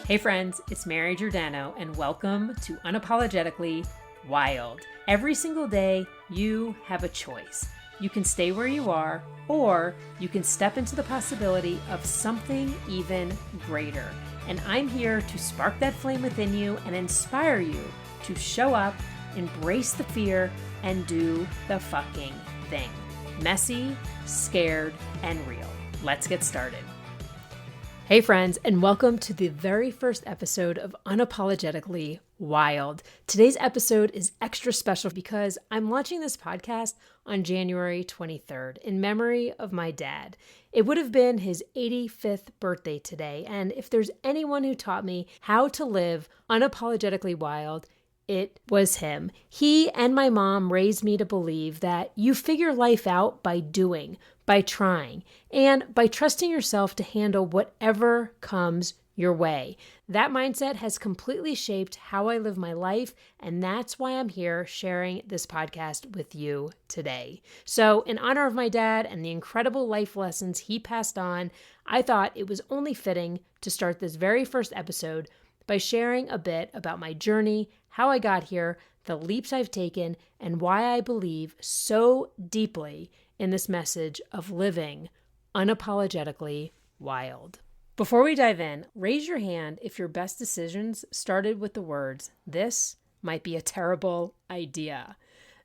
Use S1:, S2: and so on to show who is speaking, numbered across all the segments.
S1: Hey friends, it's Mary Giordano and welcome to Unapologetically Wild. Every single day, you have a choice. You can stay where you are, or you can step into the possibility of something even greater. And I'm here to spark that flame within you and inspire you to show up, embrace the fear, and do the fucking thing. Messy, scared, and real. Let's get started. Hey friends, and welcome to the very first episode of Unapologetically Wild. Today's episode is extra special because I'm launching this podcast on January 23rd in memory of my dad. It would have been his 85th birthday today, and if there's anyone who taught me how to live unapologetically wild, it was him. He and my mom raised me to believe that you figure life out by doing, by trying, and by trusting yourself to handle whatever comes your way. That mindset has completely shaped how I live my life, and that's why I'm here sharing this podcast with you today. So, in honor of my dad and the incredible life lessons he passed on, I thought it was only fitting to start this very first episode by sharing a bit about my journey, how I got here, the leaps I've taken, and why I believe so deeply in this message of living unapologetically wild. Before we dive in, raise your hand if your best decisions started with the words, "This might be a terrible idea."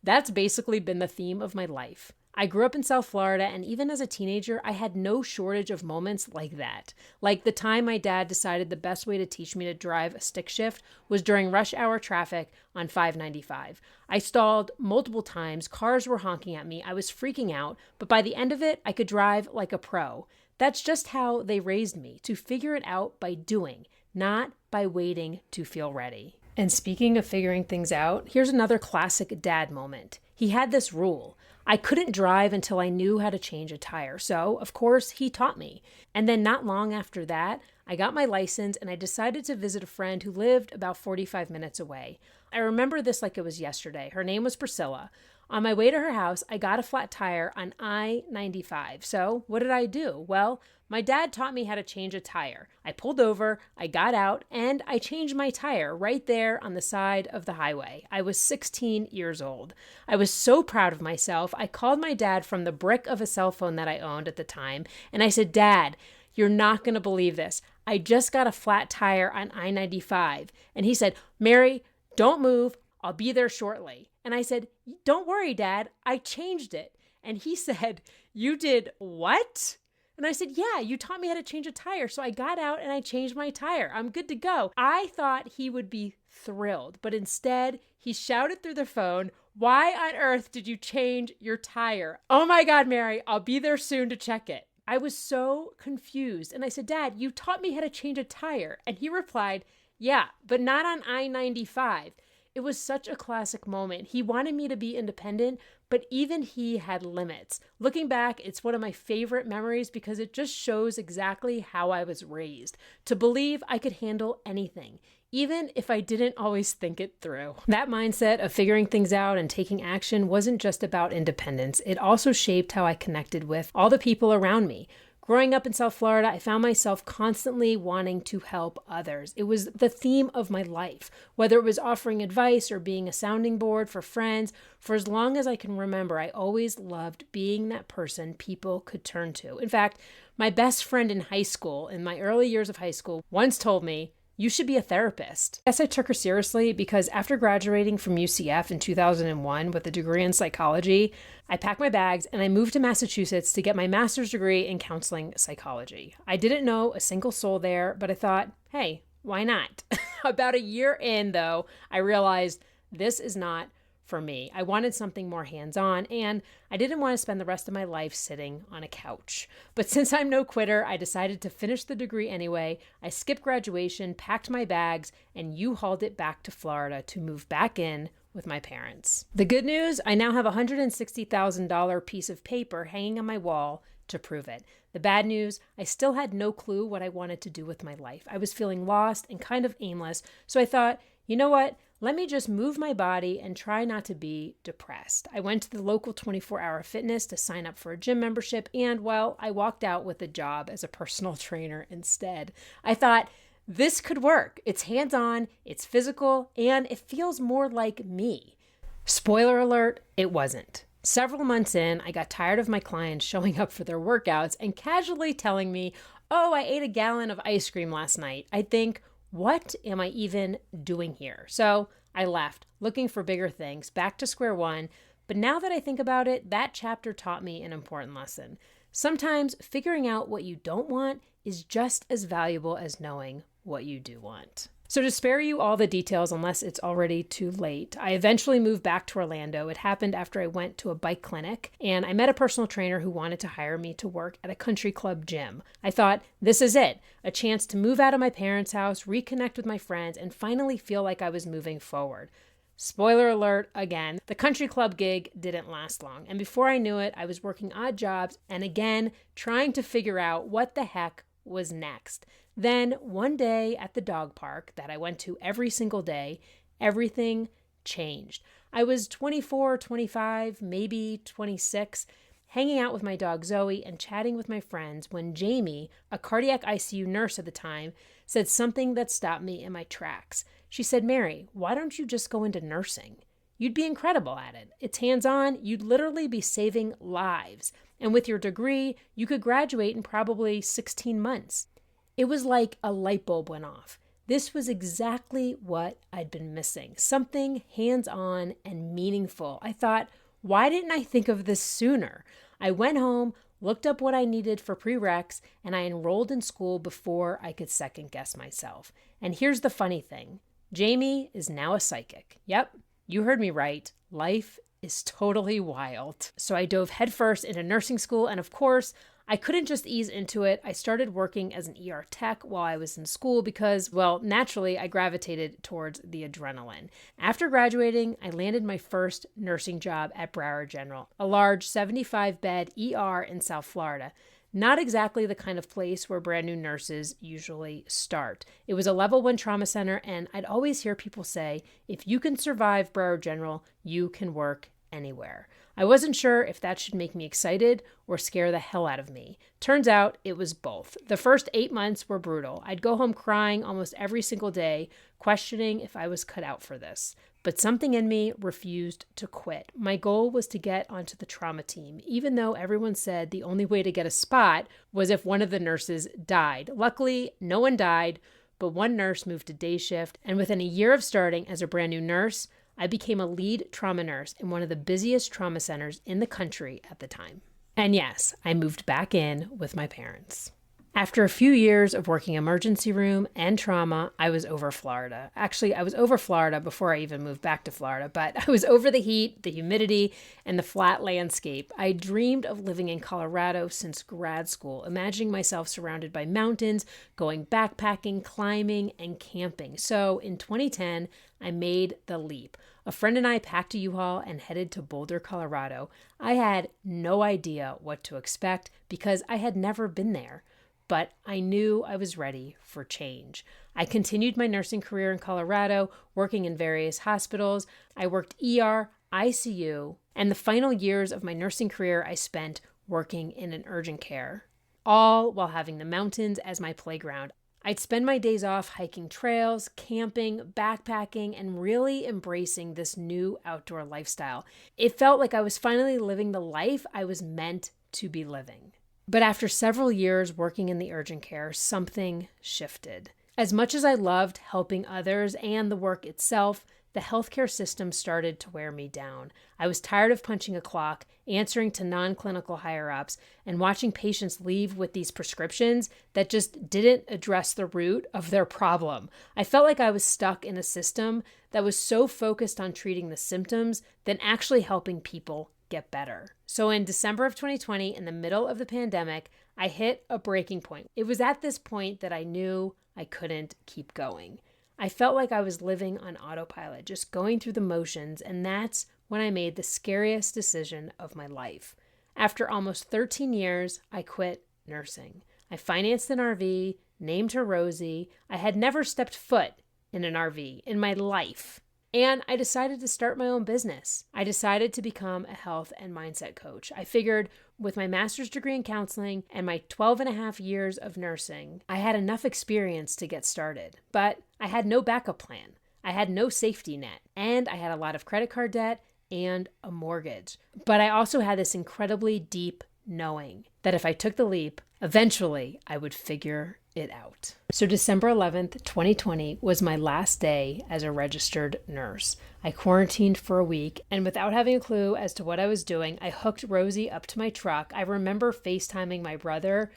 S1: That's basically been the theme of my life. I grew up in South Florida, and even as a teenager, I had no shortage of moments like that. Like the time my dad decided the best way to teach me to drive a stick shift was during rush hour traffic on 595. I stalled multiple times, cars were honking at me, I was freaking out, but by the end of it, I could drive like a pro. That's just how they raised me, to figure it out by doing, not by waiting to feel ready. And speaking of figuring things out, here's another classic dad moment. He had this rule. I couldn't drive until I knew how to change a tire. So, of course, he taught me. And then not long after that, I got my license and I decided to visit a friend who lived about 45 minutes away. I remember this like it was yesterday. Her name was Priscilla. On my way to her house, I got a flat tire on I-95. So what did I do? Well, my dad taught me how to change a tire. I pulled over, I got out, and I changed my tire right there on the side of the highway. I was 16 years old. I was so proud of myself. I called my dad from the brick of a cell phone that I owned at the time, and I said, "Dad, you're not going to believe this. I just got a flat tire on I-95. And he said, "Mary, don't move. I'll be there shortly." And I said, "Don't worry, Dad. I changed it." And he said, "You did what?" And I said, "Yeah, you taught me how to change a tire." So I got out and I changed my tire. I'm good to go. I thought he would be thrilled, but instead he shouted through the phone, "Why on earth did you change your tire?" "Oh my God, Mary, I'll be there soon to check it." I was so confused. And I said, "Dad, you taught me how to change a tire." And he replied, "Yeah, but not on I-95. It was such a classic moment. He wanted me to be independent, but even he had limits. Looking back, it's one of my favorite memories because it just shows exactly how I was raised, to believe I could handle anything, even if I didn't always think it through. That mindset of figuring things out and taking action wasn't just about independence. It also shaped how I connected with all the people around me. Growing up in South Florida, I found myself constantly wanting to help others. It was the theme of my life, whether it was offering advice or being a sounding board for friends. For as long as I can remember, I always loved being that person people could turn to. In fact, my best friend in high school, in my early years of high school, once told me, "You should be a therapist." Yes, I took her seriously because after graduating from UCF in 2001 with a degree in psychology, I packed my bags and I moved to Massachusetts to get my master's degree in counseling psychology. I didn't know a single soul there, but I thought, hey, why not? About a year in, though, I realized this is not for me. I wanted something more hands-on, and I didn't want to spend the rest of my life sitting on a couch. But since I'm no quitter, I decided to finish the degree anyway. I skipped graduation, packed my bags, and U-hauled it back to Florida to move back in with my parents. The good news, I now have a $160,000 piece of paper hanging on my wall to prove it. The bad news, I still had no clue what I wanted to do with my life. I was feeling lost and kind of aimless, so I thought, you know what? Let me just move my body and try not to be depressed. I went to the local 24-hour fitness to sign up for a gym membership, and, well, I walked out with a job as a personal trainer instead. I thought, this could work. It's hands-on, it's physical, and it feels more like me. Spoiler alert, it wasn't. Several months in, I got tired of my clients showing up for their workouts and casually telling me, oh, I ate a gallon of ice cream last night. I think, what am I even doing here? So I left, looking for bigger things, back to square one. But now that I think about it, that chapter taught me an important lesson. Sometimes figuring out what you don't want is just as valuable as knowing what you do want. So to spare you all the details, unless it's already too late, I eventually moved back to Orlando. It happened after I went to a bike clinic and I met a personal trainer who wanted to hire me to work at a country club gym. I thought, this is it, a chance to move out of my parents' house, reconnect with my friends, and finally feel like I was moving forward. Spoiler alert again, the country club gig didn't last long. And before I knew it, I was working odd jobs and again, trying to figure out what the heck was next. Then one day at the dog park that I went to every single day, everything changed. I was 24, 25, maybe 26, hanging out with my dog Zoe and chatting with my friends when Jamie, a cardiac ICU nurse at the time, said something that stopped me in my tracks. She said, Mary, why don't you just go into nursing? You'd be incredible at it. It's hands-on. You'd literally be saving lives. And with your degree, you could graduate in probably 16 months. It was like a light bulb went off. This was exactly what I'd been missing. Something hands-on and meaningful. I thought, why didn't I think of this sooner? I went home, looked up what I needed for prereqs, and I enrolled in school before I could second guess myself. And here's the funny thing. Jamie is now a psychic. Yep, you heard me right. Life is totally wild. So I dove headfirst into nursing school, and of course, I couldn't just ease into it. I started working as an ER tech while I was in school because, well, naturally, I gravitated towards the adrenaline. After graduating, I landed my first nursing job at Broward General, a large 75-bed ER in South Florida. Not exactly the kind of place where brand new nurses usually start. It was a level 1 trauma center, and I'd always hear people say, if you can survive Broward General, you can work anywhere. I wasn't sure if that should make me excited or scare the hell out of me. Turns out it was both. The first 8 months were brutal. I'd go home crying almost every single day, questioning if I was cut out for this. But something in me refused to quit. My goal was to get onto the trauma team, even though everyone said the only way to get a spot was if one of the nurses died. Luckily, no one died, but one nurse moved to day shift, and within a year of starting as a brand new nurse, I became a lead trauma nurse in one of the busiest trauma centers in the country at the time. And yes, I moved back in with my parents. After a few years of working emergency room and trauma, I was over Florida. Actually, I was over Florida before I even moved back to Florida, but I was over the heat, the humidity, and the flat landscape. I dreamed of living in Colorado since grad school, imagining myself surrounded by mountains, going backpacking, climbing, and camping. So in 2010, I made the leap. A friend and I packed a U-Haul and headed to Boulder, Colorado. I had no idea what to expect because I had never been there. But I knew I was ready for change. I continued my nursing career in Colorado, working in various hospitals. I worked ER, ICU, and the final years of my nursing career I spent working in an urgent care, all while having the mountains as my playground. I'd spend my days off hiking trails, camping, backpacking, and really embracing this new outdoor lifestyle. It felt like I was finally living the life I was meant to be living. But after several years working in the urgent care, something shifted. As much as I loved helping others and the work itself, the healthcare system started to wear me down. I was tired of punching a clock, answering to non-clinical higher-ups, and watching patients leave with these prescriptions that just didn't address the root of their problem. I felt like I was stuck in a system that was so focused on treating the symptoms than actually helping people get better. So in December of 2020, in the middle of the pandemic, I hit a breaking point. It was at this point that I knew I couldn't keep going. I felt like I was living on autopilot, just going through the motions, and that's when I made the scariest decision of my life. After almost 13 years, I quit nursing. I financed an RV, named her Rosie. I had never stepped foot in an RV in my life. And I decided to start my own business. I decided to become a health and mindset coach. I figured with my master's degree in counseling and my 12 and a half years of nursing, I had enough experience to get started. But I had no backup plan. I had no safety net. And I had a lot of credit card debt and a mortgage. But I also had this incredibly deep knowing that if I took the leap, eventually I would figure it out. So December 11th, 2020 was my last day as a registered nurse. I quarantined for a week, and without having a clue as to what I was doing, I hooked Rosie up to my truck. I remember FaceTiming my brother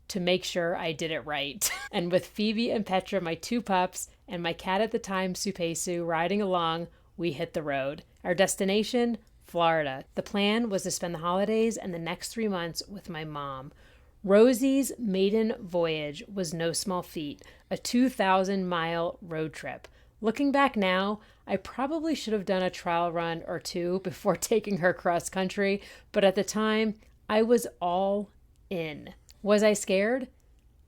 S1: to make sure I did it right. And with Phoebe and Petra, my two pups, and my cat at the time, Supesu, riding along, we hit the road. Our destination, Florida. The plan was to spend the holidays and the next 3 months with my mom. Rosie's maiden voyage was no small feat, a 2,000-mile road trip. Looking back now, I probably should have done a trial run or two before taking her cross country, but at the time, I was all in. Was I scared?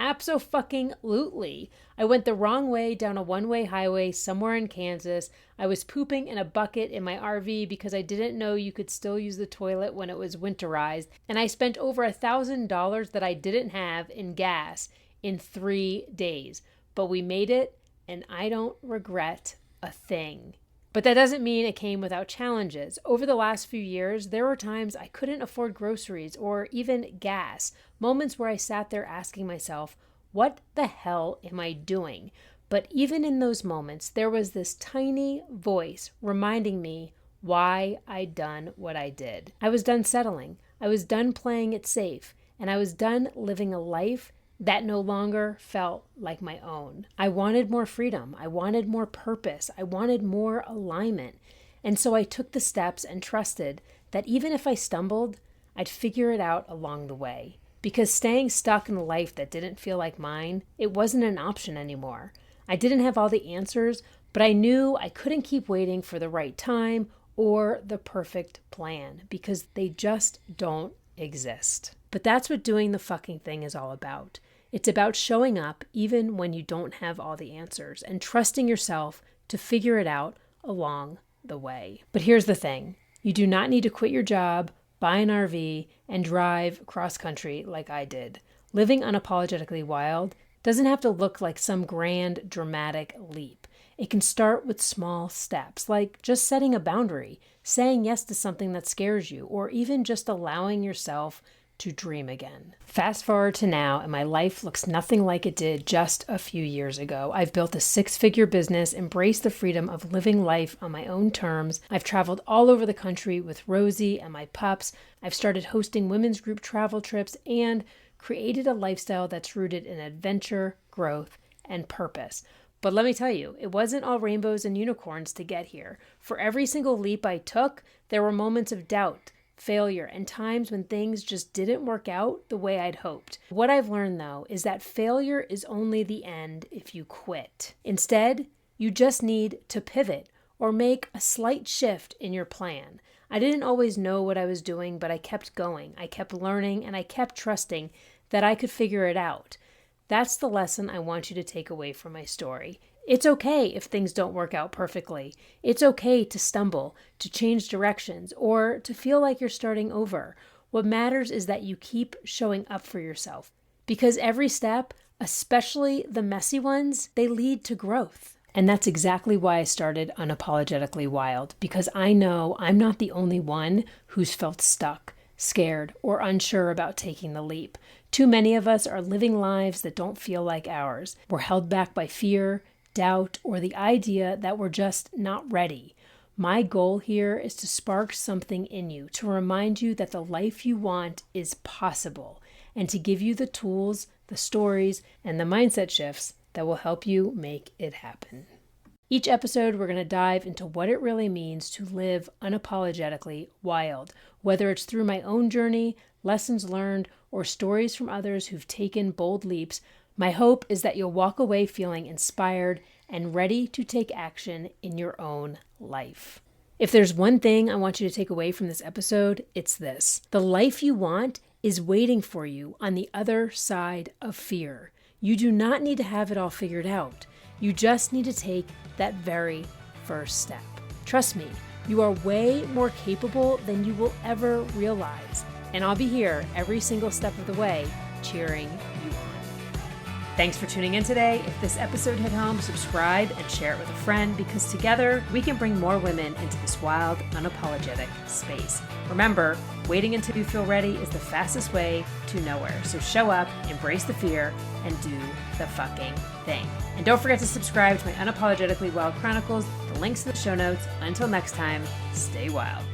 S1: Abso-fucking-lutely. I went the wrong way down a one-way highway somewhere in Kansas. I was pooping in a bucket in my RV because I didn't know you could still use the toilet when it was winterized. And I spent over $1,000 that I didn't have in gas in 3 days. But we made it, and I don't regret a thing. But that doesn't mean it came without challenges. Over the last few years, there were times I couldn't afford groceries or even gas. Moments where I sat there asking myself, what the hell am I doing? But even in those moments, there was this tiny voice reminding me why I'd done what I did. I was done settling. I was done playing it safe. And I was done living a life that no longer felt like my own. I wanted more freedom. I wanted more purpose. I wanted more alignment. And so I took the steps and trusted that even if I stumbled, I'd figure it out along the way. Because staying stuck in a life that didn't feel like mine, it wasn't an option anymore. I didn't have all the answers, but I knew I couldn't keep waiting for the right time or the perfect plan because they just don't exist. But that's what doing the fucking thing is all about. It's about showing up even when you don't have all the answers and trusting yourself to figure it out along the way. But here's the thing. You do not need to quit your job, buy an RV, and drive cross country like I did. Living unapologetically wild doesn't have to look like some grand, dramatic leap. It can start with small steps, like just setting a boundary, saying yes to something that scares you, or even just allowing yourself to dream again. Fast forward to now, and my life looks nothing like it did just a few years ago. I've built a 6-figure business, embraced the freedom of living life on my own terms. I've traveled all over the country with Rosie and my pups. I've started hosting women's group travel trips and created a lifestyle that's rooted in adventure, growth, and purpose. But let me tell you, it wasn't all rainbows and unicorns to get here. For every single leap I took, there were moments of doubt, failure, and times when things just didn't work out the way I'd hoped. What I've learned, though, is that failure is only the end if you quit. Instead, you just need to pivot or make a slight shift in your plan. I didn't always know what I was doing, but I kept going. I kept learning, and I kept trusting that I could figure it out. That's the lesson I want you to take away from my story. It's okay if things don't work out perfectly. It's okay to stumble, to change directions, or to feel like you're starting over. What matters is that you keep showing up for yourself. Because every step, especially the messy ones, they lead to growth. And that's exactly why I started Unapologetically Wild, because I know I'm not the only one who's felt stuck, scared, or unsure about taking the leap. Too many of us are living lives that don't feel like ours. We're held back by fear, doubt, or the idea that we're just not ready. My goal here is to spark something in you, to remind you that the life you want is possible, and to give you the tools, the stories, and the mindset shifts that will help you make it happen. Each episode, we're going to dive into what it really means to live unapologetically wild, whether it's through my own journey, lessons learned, or stories from others who've taken bold leaps. My hope is that you'll walk away feeling inspired and ready to take action in your own life. If there's one thing I want you to take away from this episode, it's this. The life you want is waiting for you on the other side of fear. You do not need to have it all figured out. You just need to take that very first step. Trust me, you are way more capable than you will ever realize. And I'll be here every single step of the way, cheering you on. Thanks for tuning in today. If this episode hit home, subscribe and share it with a friend, because together we can bring more women into this wild, unapologetic space. Remember, waiting until you feel ready is the fastest way to nowhere. So show up, embrace the fear, and do the fucking thing. And don't forget to subscribe to my Unapologetically Wild Chronicles. The links in the show notes. Until next time, stay wild.